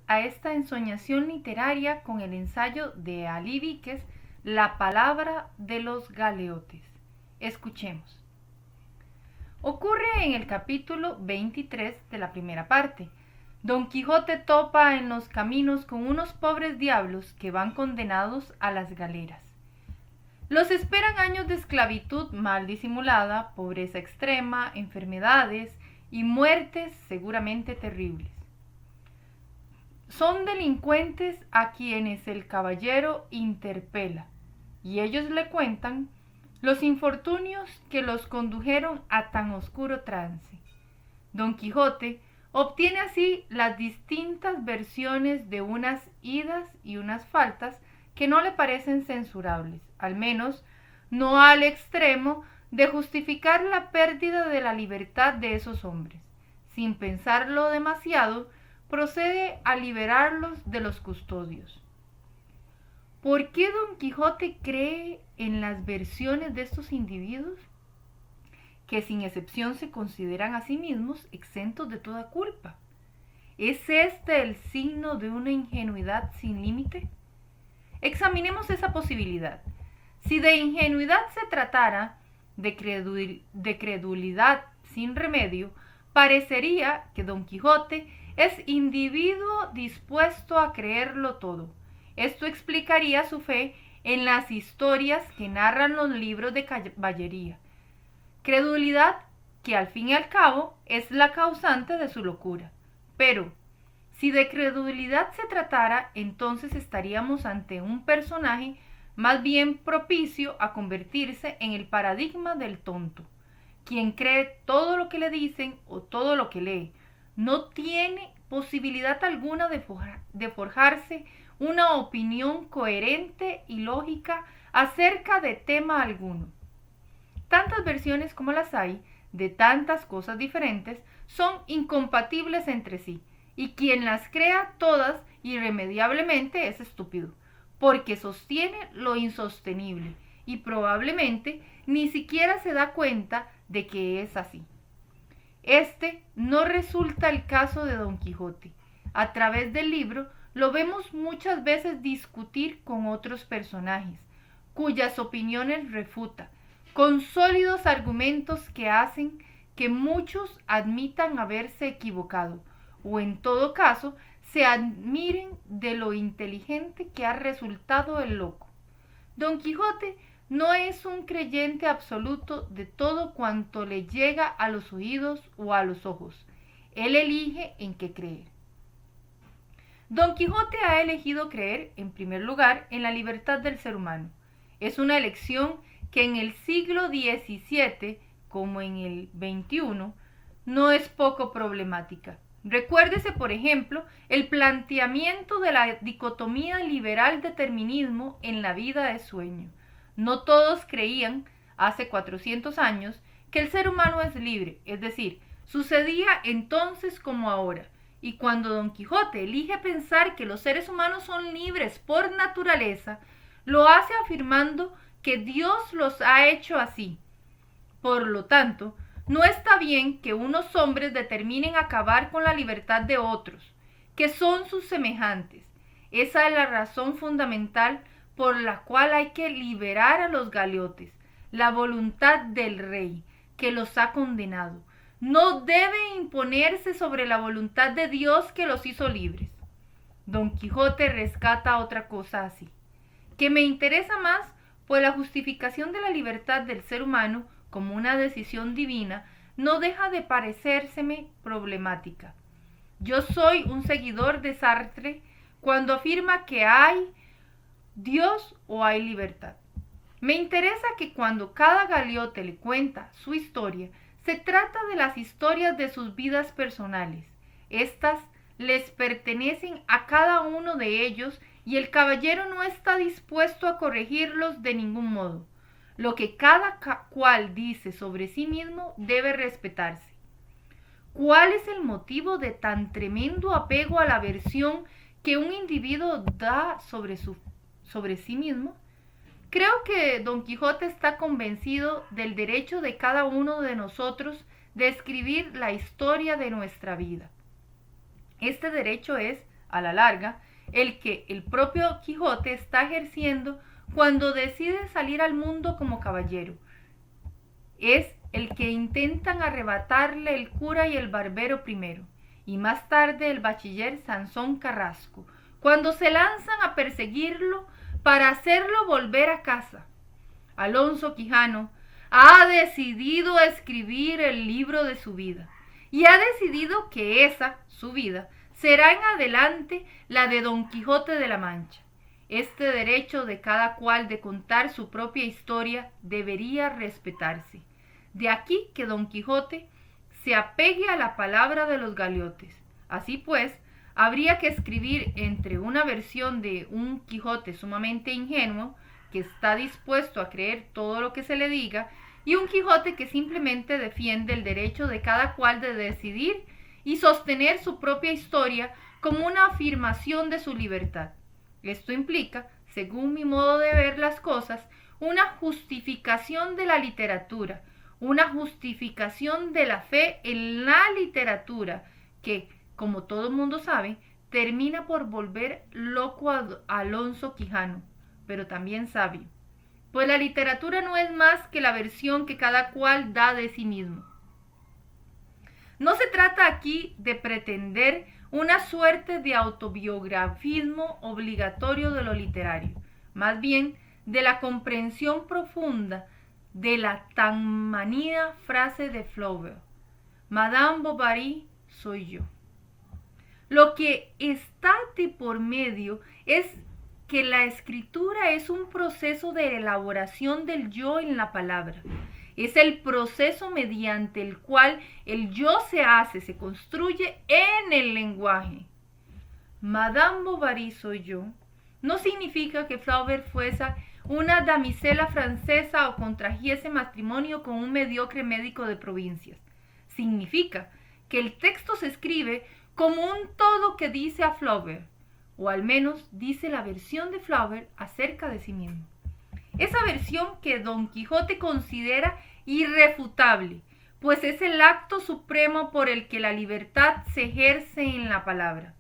a esta ensoñación literaria con el ensayo de Ali Víquez, La palabra de los galeotes. Escuchemos. Ocurre en el capítulo 23 de la primera parte. Don Quijote topa en los caminos con unos pobres diablos que van condenados a las galeras. Los esperan años de esclavitud mal disimulada, pobreza extrema, enfermedades y muertes seguramente terribles. Son delincuentes a quienes el caballero interpela, y ellos le cuentan los infortunios que los condujeron a tan oscuro trance. Don Quijote obtiene así las distintas versiones de unas idas y unas faltas que no le parecen censurables, al menos no al extremo de justificar la pérdida de la libertad de esos hombres. Sin pensarlo demasiado, procede a liberarlos de los custodios. ¿Por qué Don Quijote cree en las versiones de estos individuos, que sin excepción se consideran a sí mismos exentos de toda culpa? ¿Es este el signo de una ingenuidad sin límite? Examinemos esa posibilidad. Si de ingenuidad se tratara, de credulidad sin remedio, parecería que Don Quijote es individuo dispuesto a creerlo todo. Esto explicaría su fe en las historias que narran los libros de caballería. Credulidad que al fin y al cabo es la causante de su locura. Pero, si de credulidad se tratara, entonces estaríamos ante un personaje más bien propicio a convertirse en el paradigma del tonto, quien cree todo lo que le dicen o todo lo que lee. No tiene posibilidad alguna de forjarse una opinión coherente y lógica acerca de tema alguno. Tantas versiones como las hay, de tantas cosas diferentes, son incompatibles entre sí, y quien las crea todas irremediablemente es estúpido, porque sostiene lo insostenible, y probablemente ni siquiera se da cuenta de que es así. Este no resulta el caso de Don Quijote. A través del libro lo vemos muchas veces discutir con otros personajes, cuyas opiniones refuta, con sólidos argumentos que hacen que muchos admitan haberse equivocado, o en todo caso se admiren de lo inteligente que ha resultado el loco. Don Quijote no es un creyente absoluto de todo cuanto le llega a los oídos o a los ojos. Él elige en qué creer. Don Quijote ha elegido creer, en primer lugar, en la libertad del ser humano. Es una elección que en el siglo XVII, como en el XXI, no es poco problemática. Recuérdese, por ejemplo, el planteamiento de la dicotomía liberal-determinismo en La vida de sueño. No todos creían, hace 400 años, que el ser humano es libre, es decir, sucedía entonces como ahora. Y cuando Don Quijote elige pensar que los seres humanos son libres por naturaleza, lo hace afirmando que Dios los ha hecho así. Por lo tanto, no está bien que unos hombres determinen acabar con la libertad de otros, que son sus semejantes. Esa es la razón fundamental por la cual hay que liberar a los galeotes, la voluntad del rey, que los ha condenado. No debe imponerse sobre la voluntad de Dios que los hizo libres. Don Quijote rescata otra cosa así, que me interesa más, pues la justificación de la libertad del ser humano como una decisión divina no deja de parecérseme problemática. Yo soy un seguidor de Sartre cuando afirma que hay Dios o hay libertad. Me interesa que cuando cada galeote le cuenta su historia, se trata de las historias de sus vidas personales. Estas les pertenecen a cada uno de ellos y el caballero no está dispuesto a corregirlos de ningún modo. Lo que cada cual dice sobre sí mismo debe respetarse. ¿Cuál es el motivo de tan tremendo apego a la versión que un individuo da sobre sí mismo? Creo que Don Quijote está convencido del derecho de cada uno de nosotros de escribir la historia de nuestra vida. Este derecho es a la larga, el que el propio Quijote está ejerciendo cuando decide salir al mundo como caballero. Es el que intentan arrebatarle el cura y el barbero primero, y más tarde el bachiller Sansón Carrasco, cuando se lanzan a perseguirlo para hacerlo volver a casa. Alonso Quijano ha decidido escribir el libro de su vida y ha decidido que esa, su vida, será en adelante la de Don Quijote de la Mancha. Este derecho de cada cual de contar su propia historia debería respetarse. De aquí que Don Quijote se apegue a la palabra de los galeotes. Así pues, habría que escribir entre una versión de un Quijote sumamente ingenuo, que está dispuesto a creer todo lo que se le diga, y un Quijote que simplemente defiende el derecho de cada cual de decidir y sostener su propia historia como una afirmación de su libertad. Esto implica, según mi modo de ver las cosas, una justificación de la literatura, una justificación de la fe en la literatura, que, como todo el mundo sabe, termina por volver loco a Alonso Quijano, pero también sabio. Pues la literatura no es más que la versión que cada cual da de sí mismo. No se trata aquí de pretender una suerte de autobiografismo obligatorio de lo literario, más bien de la comprensión profunda de la tan manida frase de Flaubert: Madame Bovary soy yo. Lo que está de por medio es que la escritura es un proceso de elaboración del yo en la palabra. Es el proceso mediante el cual el yo se construye en el lenguaje. Madame Bovary soy yo no significa que Flaubert fuese una damisela francesa o contrajese matrimonio con un mediocre médico de provincias. Significa que el texto se escribe como un todo que dice a Flaubert, o al menos dice la versión de Flaubert acerca de sí mismo. Esa versión que Don Quijote considera irrefutable, pues es el acto supremo por el que la libertad se ejerce en la palabra.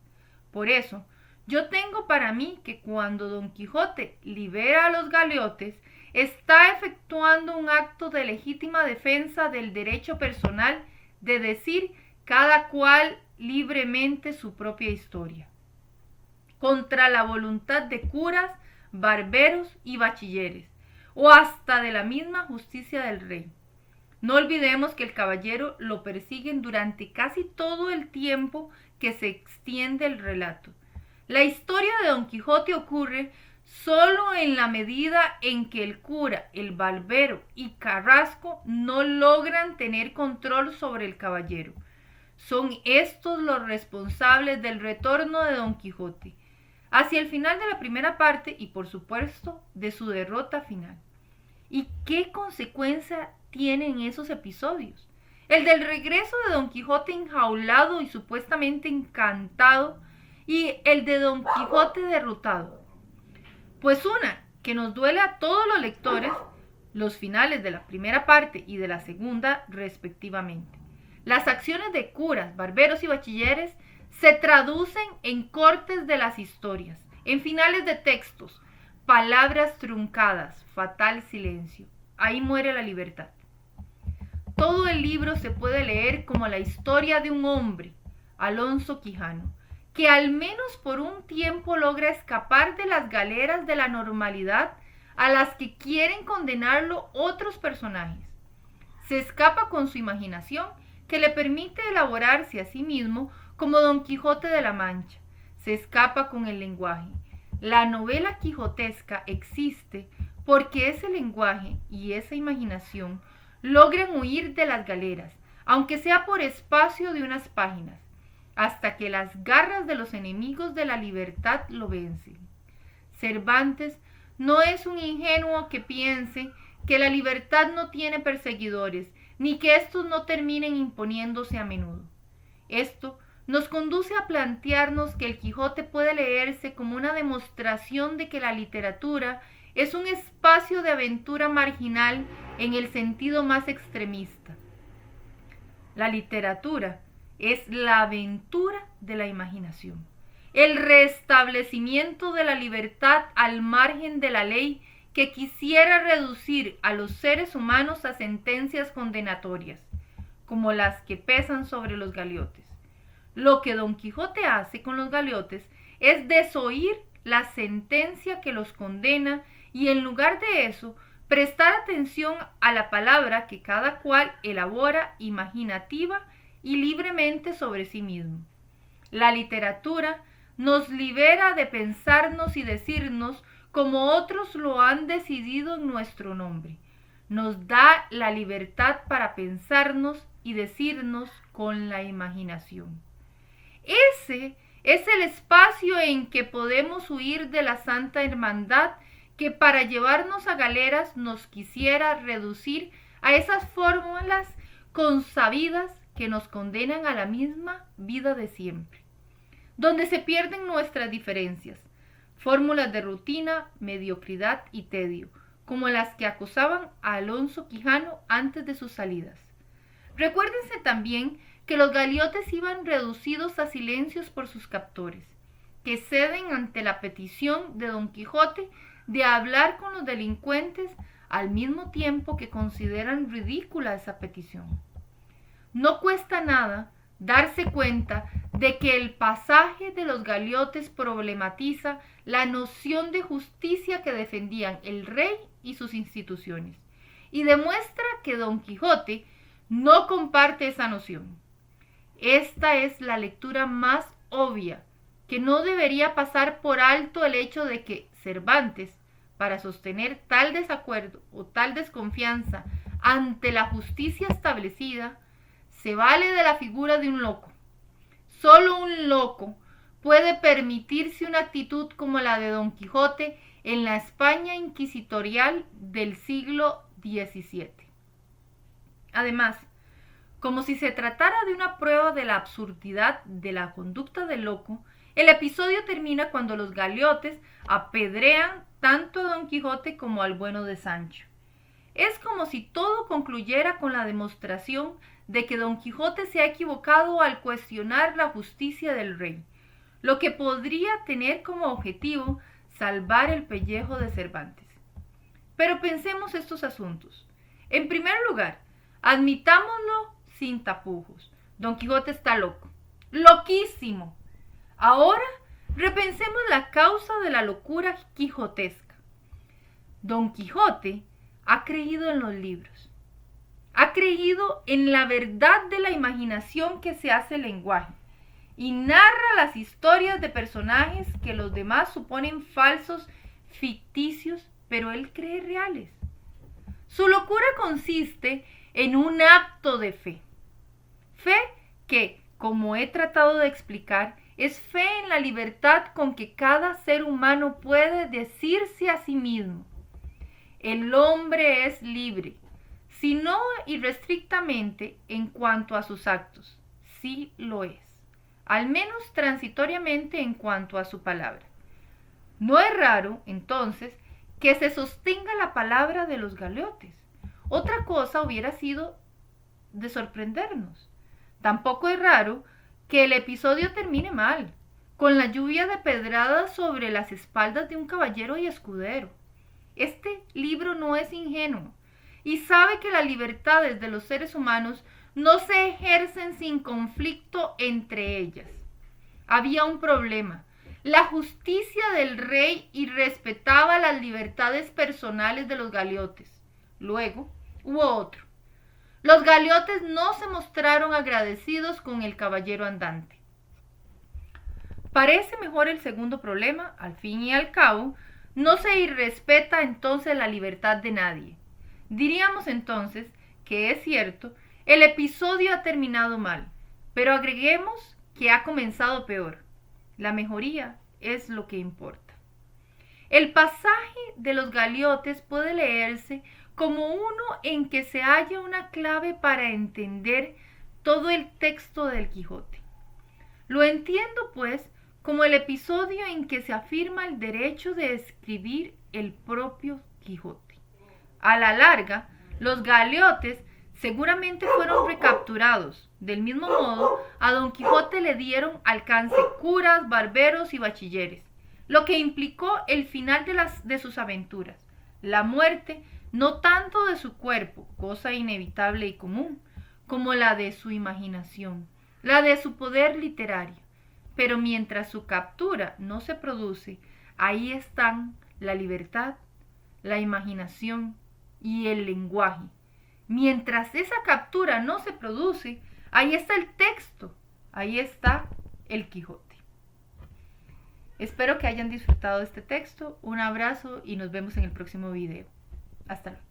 Por eso, yo tengo para mí que cuando Don Quijote libera a los galeotes, está efectuando un acto de legítima defensa del derecho personal de decir cada cual libremente su propia historia, contra la voluntad de curas, barberos y bachilleres, o hasta de la misma justicia del rey. No olvidemos que el caballero lo persiguen durante casi todo el tiempo que se extiende el relato. La historia de Don Quijote ocurre solo en la medida en que el cura, el barbero y Carrasco no logran tener control sobre el caballero. Son estos los responsables del retorno de Don Quijote, hacia el final de la primera parte y por supuesto de su derrota final. ¿Y qué consecuencia tienen esos episodios? El del regreso de Don Quijote enjaulado y supuestamente encantado, y el de Don Quijote derrotado. Pues una, que nos duele a todos los lectores, los finales de la primera parte y de la segunda respectivamente. Las acciones de curas, barberos y bachilleres se traducen en cortes de las historias, en finales de textos, palabras truncadas, fatal silencio. Ahí muere la libertad. Todo el libro se puede leer como la historia de un hombre, Alonso Quijano, que al menos por un tiempo logra escapar de las galeras de la normalidad a las que quieren condenarlo otros personajes. Se escapa con su imaginación, que le permite elaborarse a sí mismo como Don Quijote de la Mancha. Se escapa con el lenguaje. La novela quijotesca existe porque ese lenguaje y esa imaginación logran huir de las galeras, aunque sea por espacio de unas páginas, hasta que las garras de los enemigos de la libertad lo vencen. Cervantes no es un ingenuo que piense que la libertad no tiene perseguidores, ni que estos no terminen imponiéndose a menudo. Esto nos conduce a plantearnos que el Quijote puede leerse como una demostración de que la literatura es un espacio de aventura marginal en el sentido más extremista. La literatura es la aventura de la imaginación. el restablecimiento de la libertad al margen de la ley que quisiera reducir a los seres humanos a sentencias condenatorias, como las que pesan sobre los galeotes. Lo que Don Quijote hace con los galeotes es desoír la sentencia que los condena y en lugar de eso, prestar atención a la palabra que cada cual elabora imaginativa y libremente sobre sí mismo. La literatura nos libera de pensarnos y decirnos como otros lo han decidido en nuestro nombre. Nos da la libertad para pensarnos y decirnos con la imaginación. Ese es el espacio en que podemos huir de la Santa Hermandad que para llevarnos a galeras nos quisiera reducir a esas fórmulas consabidas que nos condenan a la misma vida de siempre, donde se pierden nuestras diferencias, fórmulas de rutina, mediocridad y tedio, como las que acosaban a Alonso Quijano antes de sus salidas. Recuérdense también que los galeotes iban reducidos a silencios por sus captores, que ceden ante la petición de Don Quijote de hablar con los delincuentes al mismo tiempo que consideran ridícula esa petición. No cuesta nada darse cuenta de que el pasaje de los galeotes problematiza la noción de justicia que defendían el rey y sus instituciones, y demuestra que Don Quijote no comparte esa noción. Esta es la lectura más obvia, que no debería pasar por alto el hecho de que Cervantes, para sostener tal desacuerdo o tal desconfianza ante la justicia establecida, se vale de la figura de un loco. Solo un loco puede permitirse una actitud como la de Don Quijote en la España inquisitorial del siglo XVII. Además, como si se tratara de una prueba de la absurdidad de la conducta del loco, el episodio termina cuando los galeotes apedrean tanto a Don Quijote como al bueno de Sancho. Es como si todo concluyera con la demostración de que Don Quijote se ha equivocado al cuestionar la justicia del rey, lo que podría tener como objetivo salvar el pellejo de Cervantes. Pero pensemos estos asuntos. En primer lugar, admitámoslo sin tapujos. Don Quijote está loco. ¡Loquísimo! Ahora repensemos la causa de la locura quijotesca. Don Quijote ha creído en los libros. Ha creído en la verdad de la imaginación que se hace lenguaje y narra las historias de personajes que los demás suponen falsos, ficticios, pero él cree reales. Su locura consiste en un acto de fe. Fe que, como he tratado de explicar, es fe en la libertad con que cada ser humano puede decirse a sí mismo: el hombre es libre, si no irrestrictamente en cuanto a sus actos, sí lo es, al menos transitoriamente en cuanto a su palabra. No es raro, entonces, que se sostenga la palabra de los galeotes. Otra cosa hubiera sido de sorprendernos. Tampoco es raro que el episodio termine mal, con la lluvia de pedradas sobre las espaldas de un caballero y escudero. Este libro no es ingenuo y sabe que las libertades de los seres humanos no se ejercen sin conflicto entre ellas. Había un problema. La justicia del rey irrespetaba las libertades personales de los galeotes. Luego hubo otro. Los galeotes no se mostraron agradecidos con el caballero andante. Parece mejor el segundo problema. Al fin y al cabo, no se irrespeta entonces la libertad de nadie. Diríamos entonces que es cierto, el episodio ha terminado mal, pero agreguemos que ha comenzado peor. La mejoría es lo que importa. El pasaje de los galeotes puede leerse como uno en que se halla una clave para entender todo el texto del Quijote. Lo entiendo, pues, como el episodio en que se afirma el derecho de escribir el propio Quijote. A la larga, los galeotes seguramente fueron recapturados. Del mismo modo, a Don Quijote le dieron alcance curas, barberos y bachilleres, lo que implicó el final de sus aventuras, la muerte no tanto de su cuerpo, cosa inevitable y común, como la de su imaginación, la de su poder literario. Pero mientras su captura no se produce, ahí están la libertad, la imaginación y el lenguaje. Mientras esa captura no se produce, ahí está el texto, ahí está el Quijote. Espero que hayan disfrutado de este texto. Un abrazo y nos vemos en el próximo video. Hasta luego.